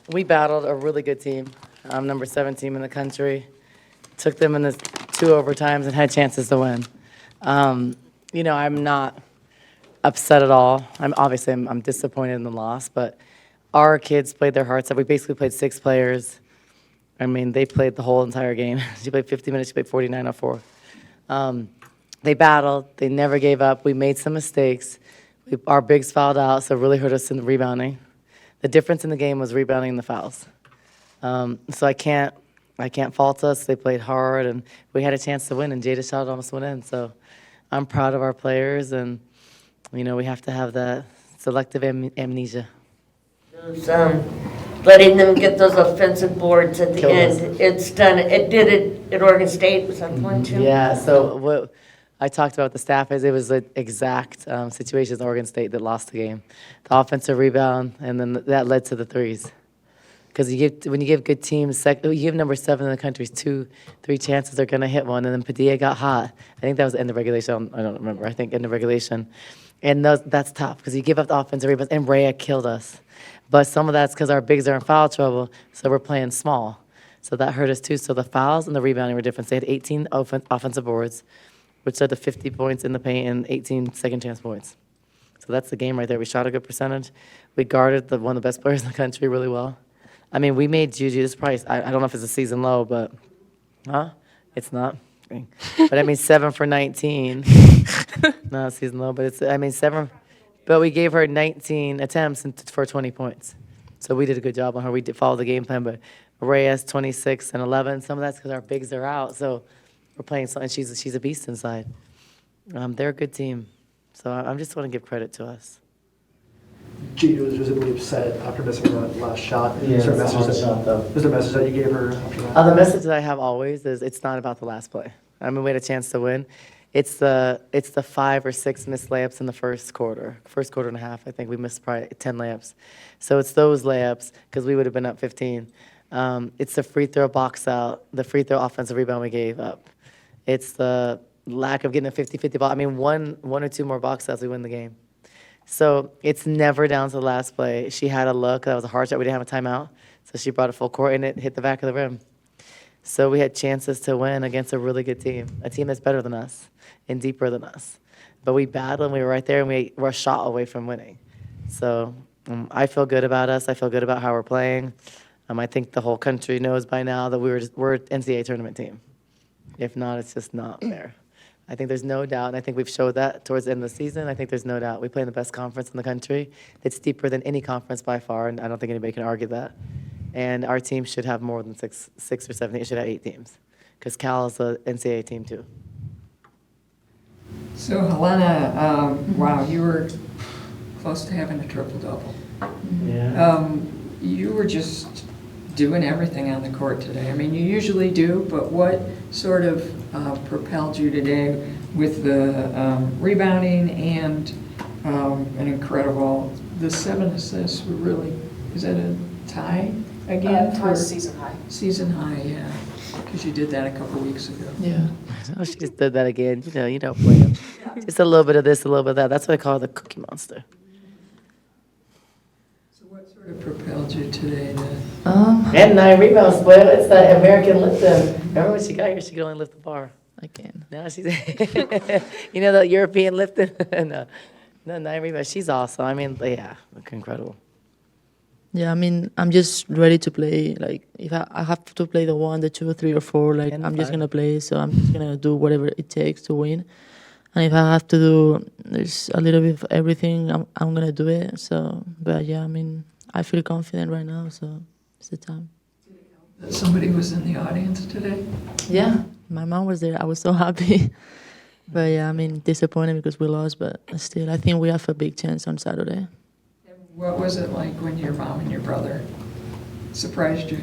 We battled a really good team, number 7 team in the country. Took them in the 2 overtimes and had chances to win. I'm not upset at all. I'm disappointed in the loss, but our kids played their hearts out. We basically played 6 players. I mean, they played the whole entire game. She played 50 minutes. She played 49:04. They battled. They never gave up. We made some mistakes. Our bigs fouled out, so it really hurt us in the rebounding. The difference in the game was rebounding and the fouls. So I can't fault us. They played hard, and we had a chance to win, and Jada shot almost went in. So I'm proud of our players, and, we have to have that selective amnesia. Those, letting them get those offensive boards at the Killed end. It's done. It did it at Oregon State. Was that the one, too? Yeah, so what I talked about with the staff is it was an exact situation at Oregon State that lost the game. The offensive rebound, and then that led to the threes. Because when you give good teams, you give number 7 in the country 2, 3 chances, they're going to hit one. And then Padilla got hot. I think that was the end of regulation. I don't remember. I think end of regulation. And that's tough because you give up the offensive rebounds. And Rhea killed us. But some of that's because our bigs are in foul trouble, so we're playing small. So that hurt us too. So the fouls and the rebounding were different. They had 18 offensive boards, which led to 50 points in the paint and 18 second chance points. So that's the game right there. We shot a good percentage. We guarded one of the best players in the country really well. I mean, we made Juju this price. I don't know if it's a season low, but it's not. But I mean, 7 for 19. Not a season low, but 7. But we gave her 19 attempts for 20 points. So we did a good job on her. We did follow the game plan, but Reyes 26 and 11. Some of that's because our bigs are out. So we're playing, and she's a beast inside. They're a good team. So I just want to give credit to us. Gigi was visibly upset after missing that last shot. Yeah, Is there a it's a hard message shot, though. is there a message that you gave her after that? The message that I have always is it's not about the last play. I mean, we had a chance to win. It's the 5 or 6 missed layups in the first quarter and a half. I think we missed probably 10 layups. So it's those layups because we would have been up 15. It's the free throw box out, the free throw offensive rebound we gave up. It's the lack of getting a 50-50 ball. I mean, one or 2 more box outs, we win the game. So it's never down to the last play. She had a look. That was a hard shot. We didn't have a timeout. So she brought it full court, and it hit the back of the rim. So we had chances to win against a really good team, a team that's better than us and deeper than us. But we battled, and we were right there, and we were a shot away from winning. So I feel good about us. I feel good about how we're playing. I think the whole country knows by now that we're an NCAA tournament team. If not, it's just not fair. I think there's no doubt, and I think we've showed that towards the end of the season. I think there's no doubt. We play in the best conference in the country. It's deeper than any conference by far, and I don't think anybody can argue that. And our team should have more than six or 7. It should have 8 teams, because Cal is an NCAA team too. So Helena, wow, you were close to having a triple-double. Yeah. You were just doing everything on the court today. I mean, you usually do, but what sort of propelled you today with the rebounding and an incredible, the 7 assists were really, is that a tie again? For season high. Season high, yeah, because you did that a couple weeks ago. Yeah. Oh, she just did that again. You don't play them. Just a little bit of this, a little bit of that. That's what I call the Cookie Monster. So what sort of propelled you today to? And 9 rebounds, boy. It's that American lifting. Remember when she got here, she could only lift the bar. I can. Now she's, the European lifting. No, 9 rebounds. She's awesome. I mean, yeah, incredible. Yeah, I mean, I'm just ready to play. Like, if I have to play the 1, the 2, 3, or 4, like, And I'm just 5. going to play. So I'm just going to do whatever it takes to win. And if I have to do, there's a little bit of everything, I'm going to do it. So, but yeah, I mean, I feel confident right now, so it's the time. That somebody was in the audience today? Yeah, my mom was there. I was so happy. But yeah, I mean, disappointed because we lost, but still, I think we have a big chance on Saturday. What was it like when your mom and your brother surprised you?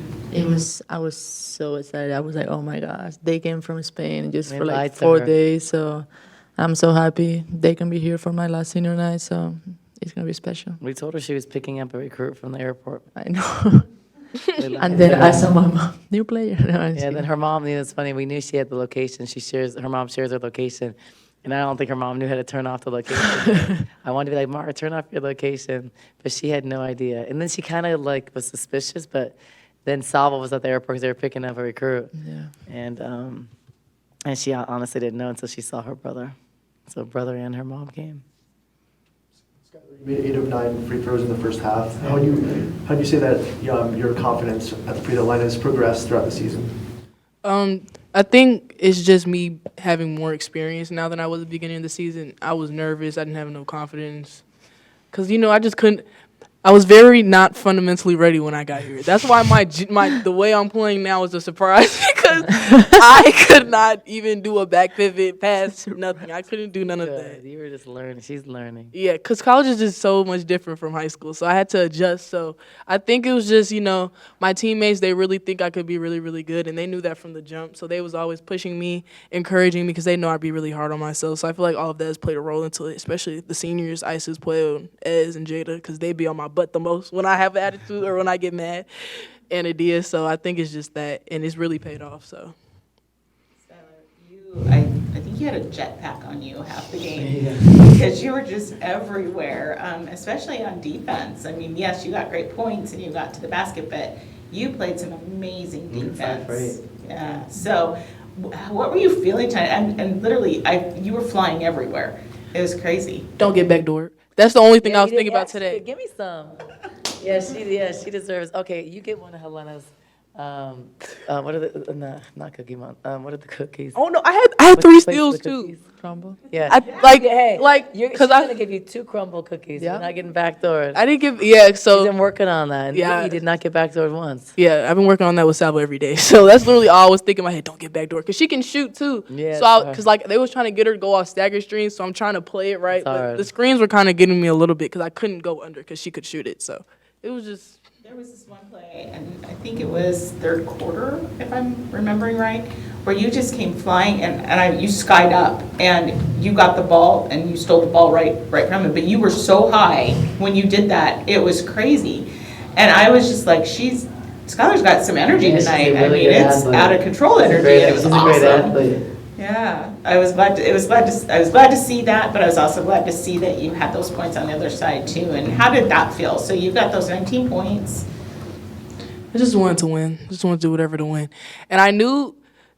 I was so excited. I was like, oh my gosh, they came from Spain just We for lied like to 4 her. days. So I'm so happy they can be here for my last senior night. So it's going to be special. We told her she was picking up a recruit from the airport. I know. And then I saw my mom, new player. No, I'm just Yeah, then kidding. her mom, it's funny, we knew she had the location. Her mom shares her location. And I don't think her mom knew how to turn off the location. I wanted to be like, Mara, turn off your location. But she had no idea. And then she kind of like was suspicious, but then Salva was at the airport because they were picking up a recruit. Yeah. And she honestly didn't know until she saw her brother. So brother and her mom came. Skylar, you made 8 of 9 free throws in the first half. How do you say that your confidence at the free throw line has progressed throughout the season? I think it's just me having more experience now than I was at the beginning of the season. I was nervous. I didn't have no confidence. Because, I just couldn't. I was very not fundamentally ready when I got here. That's why the way I'm playing now is a surprise because I could not even do a back pivot pass, nothing. I couldn't do none of that. You were just learning. She's learning. Yeah, because college is just so much different from high school, so I had to adjust. So I think it was just, my teammates, they really think I could be really, really good, and they knew that from the jump. So they was always pushing me, encouraging me, because they know I'd be really hard on myself. So I feel like all of that has played a role into it, especially the seniors, Isis, Pueyo, Ez, and Jada, because they be on my butt the most when I have attitude or when I get mad, and Adia. So I think it's just that, and it's really paid off. So. Skylar, I think you had a jetpack on you half the game because you were just everywhere, especially on defense. I mean, yes, you got great points and you got to the basket, but you played some amazing defense. Yeah. So, what were you feeling tonight? And literally, you were flying everywhere. It was crazy. Don't get backdoored. That's the only thing I was thinking about today. Give me some. Yeah, she deserves. Okay, you get one of Helena's. What are the not Cookie Monster? What are the cookies? Oh no, I had What's 3 the place steals for the too. cookies? Crumble. Yeah. Because she's gonna give you 2 crumble cookies. Yeah. You're not getting backdoored. I didn't give She's so been working on that. And Yeah. you did not get backdoored once. yeah, I've been working on that with Salvo every day. So that's literally all I was thinking in my head. Don't get backdoor because she can shoot too. Yeah, So it's because they was trying to get her to go off stagger screens, so I'm trying to play it right. It's But hard. the screens were kind of getting me a little bit because I couldn't go under because she could shoot it. So it was just. There was this one play, and I think it was third quarter, if I'm remembering right, where you just came flying and you skied up and you got the ball and you stole the ball right from it. But you were so high when you did that, it was crazy. And I was just like, Skylar's got some energy Yeah, she's a tonight. I really mean, good it's athlete. out of control She's a energy. great- And it was she's a awesome. great athlete. Yeah, I was glad to see that, but I was also glad to see that you had those points on the other side too. And how did that feel? So you got those 19 points. I just wanted to win. Just wanted to do whatever to win. And I knew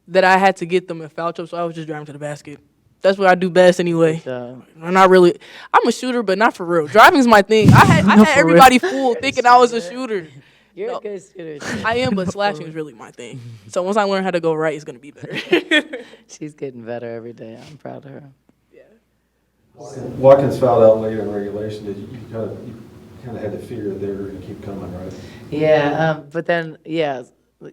that I had to get them in foul trouble, so I was just driving to the basket. That's what I do best anyway. I'm not really. I'm a shooter, but not for real. Driving's my thing. I had everybody fooled thinking I was a shooter. You're No. a good shooter. I am, but slashing is really my thing. So once I learn how to go right, it's gonna be better. She's getting better every day. I'm proud of her. Watkins fouled out later in regulation. Did you kind of had to figure that they were going to keep coming, right? Yeah, but then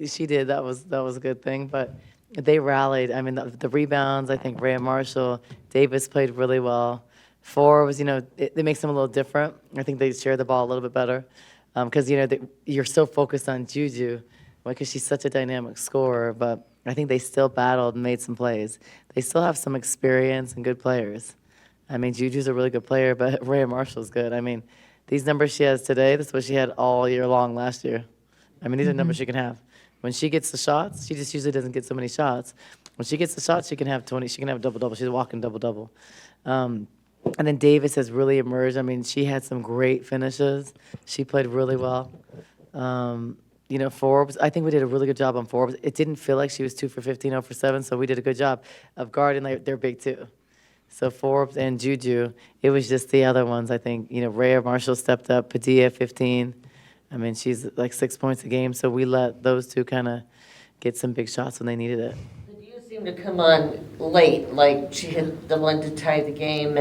she did. That was a good thing. But they rallied. I mean, the rebounds. I think Ray and Marshall, Davis played really well. Forbes, it makes them a little different. I think they share the ball a little bit better because you're so focused on Juju because she's such a dynamic scorer. But I think they still battled and made some plays. They still have some experience and good players. I mean, Juju's a really good player, but Ray and Marshall's good. I mean, these numbers she has today, that's what she had all year long last year. I mean, these are numbers she can have. When she gets the shots, she just usually doesn't get so many shots. When she gets the shots, she can have 20. She can have a double-double. She's a walking double-double. And then Davis has really emerged. I mean, she had some great finishes. She played really well. Forbes, I think we did a really good job on Forbes. It didn't feel like she was 2 for 15, 0 for 7, so we did a good job of guarding their big two. So Forbes and Juju, it was just the other ones, I think. Ray or Marshall stepped up, Padilla 15. I mean, she's like 6 points a game, so we let those two kind of get some big shots when they needed it. You seemed to come on late, like she hit the one to tie the game,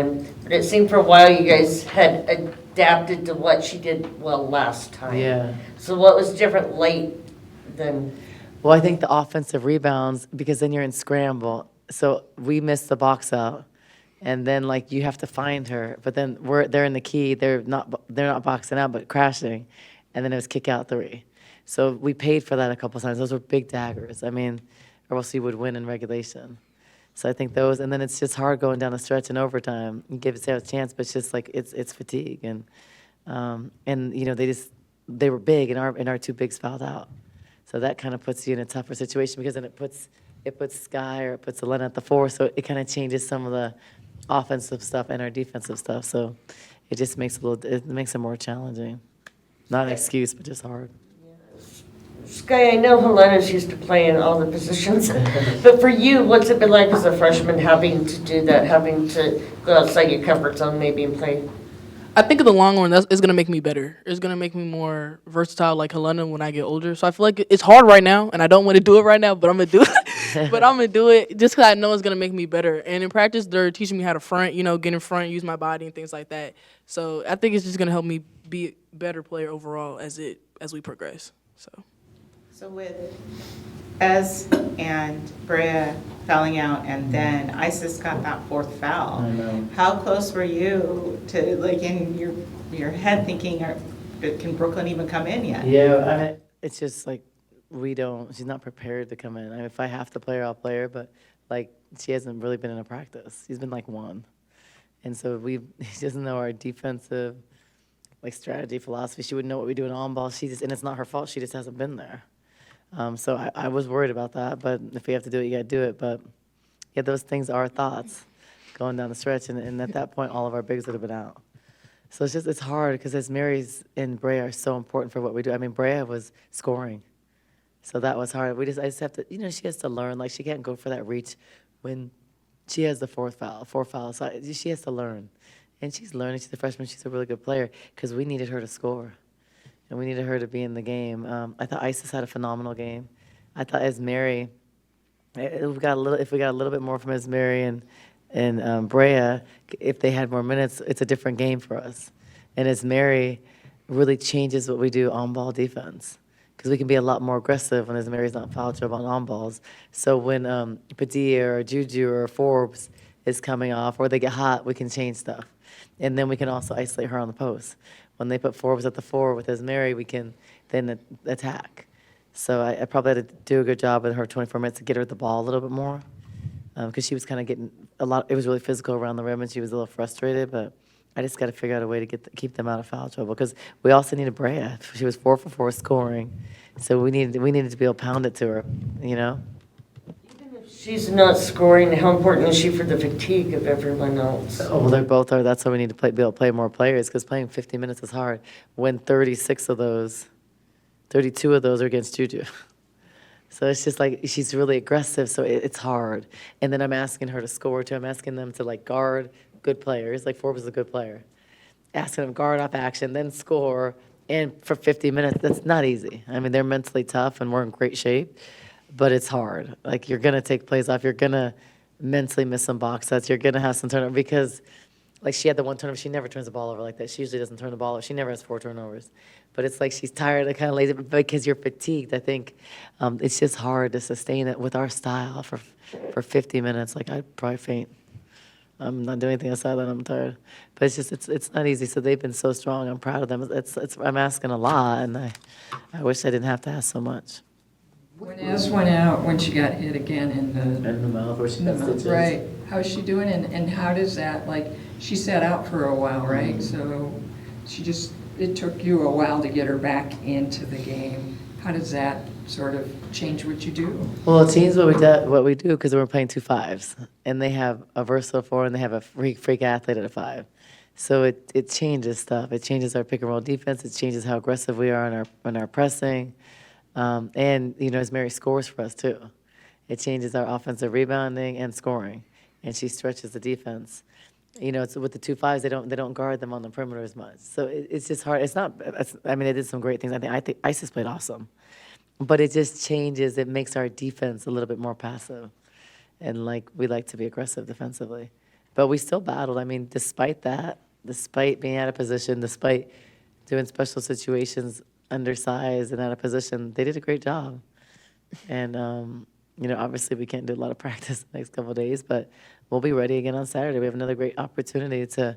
but it seemed for a while you guys had adapted to what she did well last time. Yeah. So what was different late than? Well, I think the offensive rebounds, because then you're in scramble. So we missed the box out. And then you have to find her, but then they're in the key. They're not boxing out, but crashing, and then it was kick out 3. So we paid for that a couple times. Those were big daggers. I mean, or else we would win in regulation. So I think those, and then it's just hard going down the stretch in overtime. You give it a chance, but it's just it's fatigue, and they were big, and our two bigs fouled out. So that kind of puts you in a tougher situation because then it puts it puts Sky or it puts Helena at the 4, so it kind of changes some of the offensive stuff and our defensive stuff. So it just makes it makes it more challenging. Not an excuse, but just hard. Sky, I know Helena's used to playing all the positions, but for you, what's it been like as a freshman having to do that, having to go outside your comfort zone maybe and play? I think in the long run, it's going to make me better. It's going to make me more versatile like Helena when I get older. So I feel like it's hard right now, and I don't want to do it right now, but I'm going to do it. But I'm going to do it just because I know it's going to make me better. And in practice, they're teaching me how to front, get in front, use my body and things like that. So I think it's just going to help me be a better player overall as we progress. So with Ez and Brea fouling out, and then Isis got that 4th foul. I know. How close were you to, like, in your head thinking, can Brooklyn even come in yet? Yeah, I mean, it's just like she's not prepared to come in. I mean, if I have to play her, I'll play her, but like she hasn't really been in a practice. She's been like 1. And so she doesn't know our defensive strategy, philosophy. She wouldn't know what we do in on ball. And it's not her fault. She just hasn't been there. So I was worried about that, but if you have to do it, you got to do it. But yeah, those things are thoughts going down the stretch, and at that point, all of our bigs would have been out. So it's hard because as Mary's and Brea are so important for what we do. I mean, Brea was scoring, so that was hard. I just have to, she has to learn. Like she can't go for that reach when she has the 4 fouls. So she has to learn, and she's learning. She's a freshman. She's a really good player because we needed her to score. And we needed her to be in the game. I thought Isis had a phenomenal game. I thought as Mary, if we got a little bit more from as Mary and Brea, if they had more minutes, it's a different game for us. And as Mary really changes what we do on ball defense, because we can be a lot more aggressive when as Mary's not foul trouble on balls. So when Padilla or Juju or Forbes is coming off or they get hot, we can change stuff. And then we can also isolate her on the post. When they put Forbes at the 4 with Esmeri, we can then attack. So I probably had to do a good job with her 24 minutes to get her the ball a little bit more because she was kind of getting a lot. It was really physical around the rim, and she was a little frustrated. But I just got to figure out a way to keep them out of foul trouble because we also needed Brea. She was 4 for 4 scoring, so we needed to be able to pound it to her. Even if she's not scoring, how important is she for the fatigue of everyone else? Oh, well, they both are. That's why we need to be able to play more players because playing 50 minutes is hard when 32 of those are against Juju. So it's just like she's really aggressive, so it's hard. And then I'm asking her to score, too. I'm asking them to, guard good players. Like Forbes is a good player. Asking them guard off action, then score, and for 50 minutes, that's not easy. I mean, they're mentally tough, and we're in great shape. But it's hard. You're going to take plays off. You're going to mentally miss some box sets. You're going to have some turnover because, she had the one turnover. She never turns the ball over like that. She usually doesn't turn the ball over. She never has 4 turnovers. But it's she's tired and kind of lazy because you're fatigued. I think it's just hard to sustain it with our style for 50 minutes. I'd probably faint. I'm not doing anything outside that. I'm tired. But it's just, it's not easy. So they've been so strong. I'm proud of them. I'm asking a lot, and I wish I didn't have to ask so much. When Ez went out, when she got hit again in the mouth where she got stitches. right, how's she doing? And how does that, she sat out for a while, right? So it took you a while to get her back into the game. How does that sort of change what you do? Well, it changes what we do because we're playing 2 5s, and they have a versatile 4 and they have a freak athlete at a 5. So it changes stuff. It changes our pick and roll defense. It changes how aggressive we are in our pressing. And as Mary scores for us too, it changes our offensive rebounding and scoring, and she stretches the defense. It's with the 2 5s, they don't guard them on the perimeter as much. So it's just hard. It's not. I mean, they did some great things. I think Isis played awesome, but it just changes. It makes our defense a little bit more passive, and we like to be aggressive defensively, but we still battled. I mean, despite that, despite being out of position, despite doing special situations undersized and out of position, they did a great job. And obviously we can't do a lot of practice the next couple of days, but we'll be ready again on Saturday. We have another great opportunity to,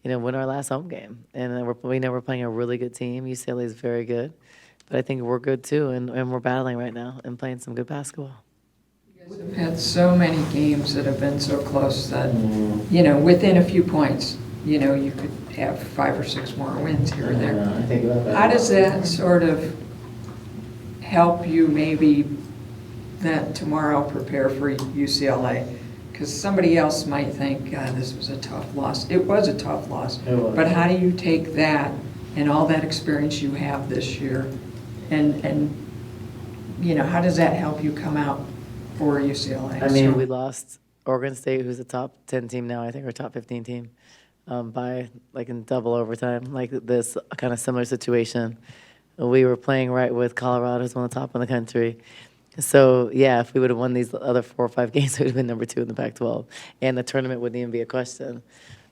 win our last home game. And we know we're playing a really good team. UCLA is very good, but I think we're good too, and we're battling right now and playing some good basketball. You guys have had so many games that have been so close that, within a few points, you could have 5 or 6 more wins here or there. I think about that. How does that sort of help you maybe that tomorrow prepare for UCLA? Because somebody else might think, God, this was a tough loss. It was a tough loss. It was. But how do you take that and all that experience you have this year and how does that help you come out for UCLA? I mean, So- we lost Oregon State, who's a top 10 team now, I think, or top 15 team, by like in double overtime, like this kind of similar situation. We were playing right with Colorado, who's one of the top in the country. So, yeah, if we would have won these other 4 or 5 games, we would have been number 2 in the Pac-12. And the tournament wouldn't even be a question.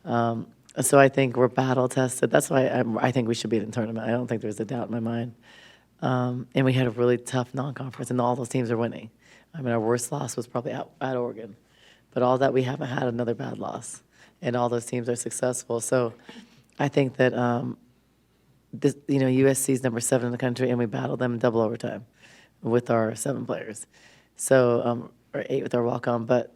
So I think we're battle tested. That's why I think we should be in the tournament. I don't think there's a doubt in my mind. And we had a really tough non-conference, and all those teams are winning. I mean, our worst loss was probably at Oregon. But all that, we haven't had another bad loss. And all those teams are successful. So I think that, USC is number 7 in the country, and we battled them in double overtime with our 7 players. So, or 8 with our walk-on. But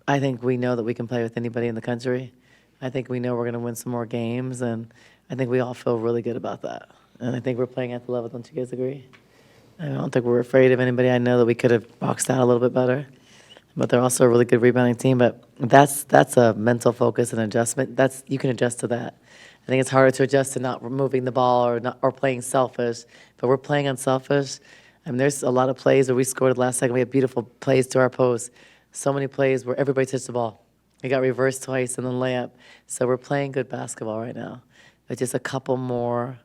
I think we know that we can play with anybody in the country. I think we know we're going to win some more games, and I think we all feel really good about that. And I think we're playing at the level. Don't you guys agree? I don't think we're afraid of anybody. I know that we could have boxed out a little bit better, but they're also a really good rebounding team. But that's a mental focus and adjustment. You can adjust to that. I think it's harder to adjust to not moving the ball or playing selfish. But we're playing unselfish. I mean, there's a lot of plays where we scored last second. We had beautiful plays to our post. So many plays where everybody touched the ball. We got reversed twice and then layup. So we're playing good basketball right now. But just a couple more,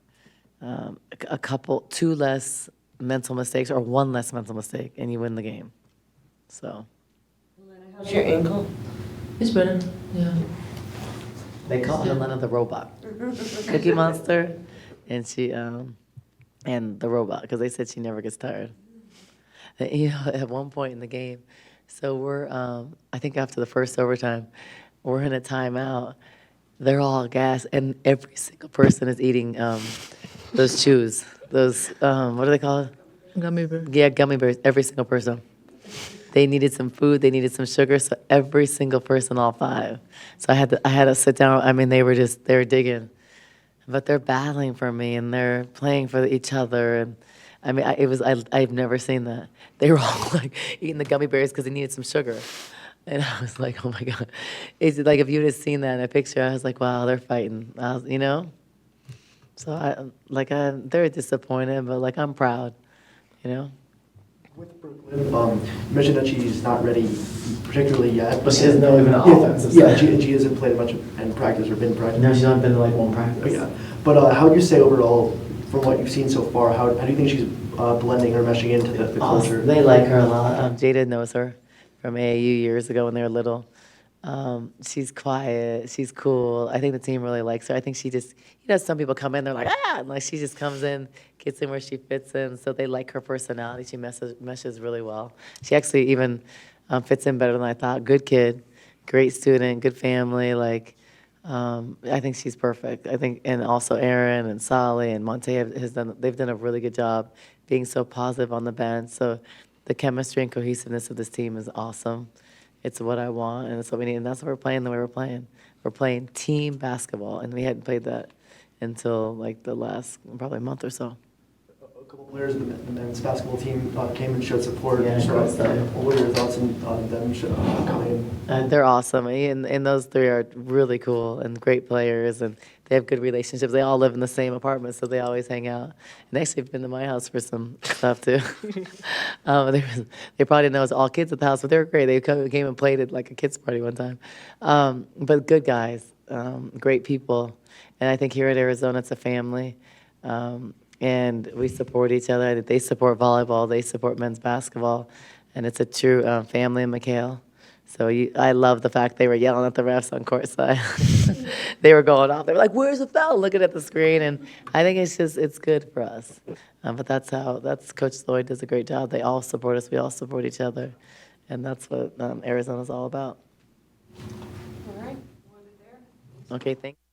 2 less mental mistakes or 1 less mental mistake, and you win the game. So. How's your ankle? It's better. Yeah. They call Helena the robot. Cookie Monster, and she and the robot, because they said she never gets tired. And, at one point in the game, so we're I think after the first overtime, we're in a timeout. They're all gassed, and every single person is eating those chews. Those what do they call it? Gummy bear. Yeah, gummy bears. Every single person. They needed some food. They needed some sugar. So every single person, all 5. So I had to sit down. I mean, they were digging, but they're battling for me and they're playing for each other. And I mean, I've never seen that. They were all like eating the gummy bears because they needed some sugar. And I was like, oh my God. It's like if you would have seen that in a picture, I was like, wow, they're fighting. So they're disappointed, but I'm proud, With Brooklyn, you mentioned that she's not ready particularly yet. But she doesn't know even the offensive Yeah, side. she hasn't played much in practice or been practice. No, she's not been to one practice. Oh, yeah. But how would you say overall, from what you've seen so far, how do you think she's blending or meshing into the culture? They like her a lot. Jada knows her from AAU years ago when they were little. She's quiet. She's cool. I think the team really likes her. I think she just, some people come in, they're like, and she just comes in, gets in where she fits in. So they like her personality. She meshes really well. She actually even fits in better than I thought. Good kid, great student, good family. I think she's perfect. I think, and also Aaron and Solly and Monte they've done a really good job being so positive on the bench. So the chemistry and cohesiveness of this team is awesome. It's what I want, and it's what we need, and that's what we're playing the way we're playing. We're playing team basketball, and we hadn't played that until the last probably month or so. A couple players in the men's basketball team came and showed support. Yeah, What are your thoughts on them coming in? They're awesome, and those 3 are really cool and great players, and they have good relationships. They all live in the same apartment, so they always hang out. And they actually have been to my house for some stuff, too. They probably didn't know it was all kids at the house, but they were great. They came and played at a kids' party one time. But good guys, great people. And I think here at Arizona, it's a family. And we support each other. They support volleyball. They support men's basketball. And it's a true family in McHale. So I love the fact they were yelling at the refs on courtside. They were going off. They were like, "Where's the foul?" Looking at the screen, and I think it's good for us. But that's Coach Lloyd does a great job. They all support us. We all support each other, and that's what Arizona's all about. All right. Okay, thank you.